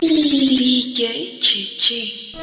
DJ Chichi.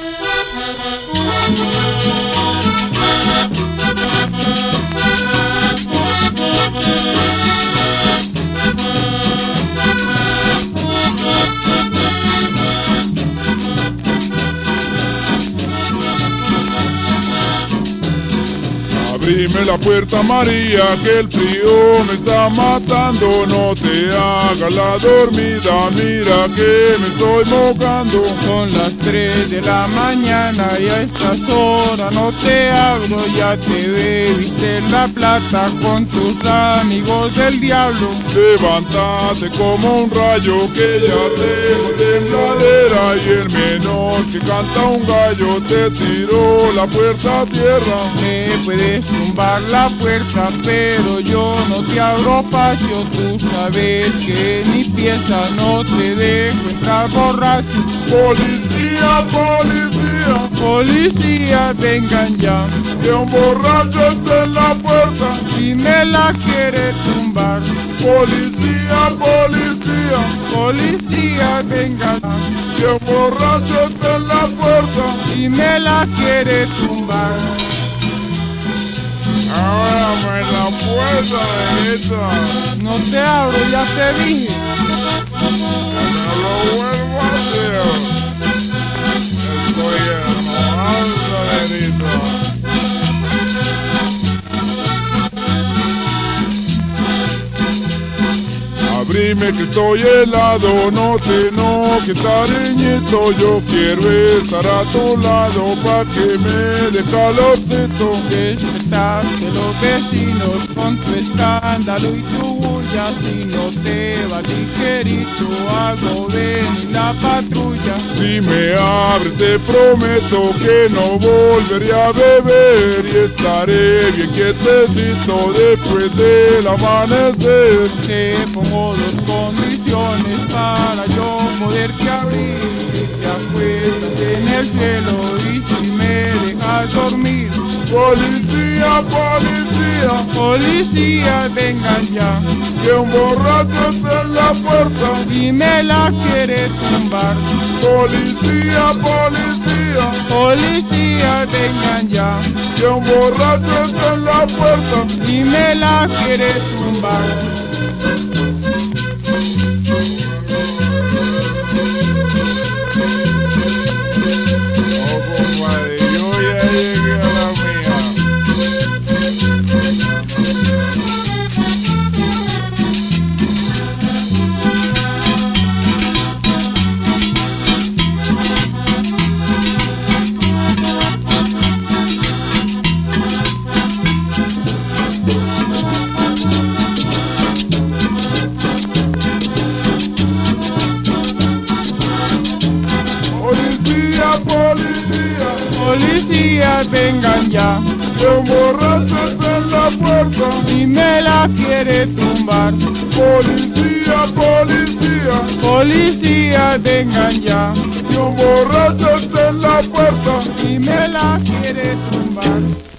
Abrime la puerta, María, que el frío me está matando. No te hagas la dormida, mira que me estoy mojando. Son las 3 de la mañana y a estas horas no te hablo. Ya te bebiste la plata con tus amigos del diablo. Levántate como un rayo que ya tengo tembladera. Y el menor que canta un gallo te tiró la puerta a tierra. Me puedes tumbar la puerta, pero yo no te abro pacho. Tú sabes que mi pieza no te dejo entrar borracho. Policía, policía, Policía, vengan ya, que un borracho está en la puerta. si me la quiere tumbar. Policía, policía, Policía, vengan ya, que un borracho está en la puerta. si me la quiere tumbar. Ábrame la puerta, bebita. No te abro, ya te dije. No lo vuelvo a hacer. Estoy enojado, bebita. Abrime que estoy helado, no te enojes, cariñito. Yo quiero estar a tu lado pa' que me dé calorcito. Despertaste los vecinos con tu escándalo y tu bulla. Si no te va ligerito, hago venir la patrulla. Si me abres te prometo que no volveré a beber y estaré bien quietecito después del amanecer. Te pongo dos condiciones para yo poderte abrir. Que te acuestas en el cielo y si me dejas dormir. Policía, policía, Policía, vengan ya, que un borracho está en la puerta. si me la quiere tumbar. Policía, policía, Policía, vengan ya, que un borracho está en la puerta. si me la quiere tumbar. Oh, compadre, yo ya llegué a la mía. Policía, policía, Policía, vengan ya, que un borracho está en la puerta. si me la quiere tumbar. Policía, policía, Policía, vengan ya, que un borracho está en la puerta. si me la quiere tumbar.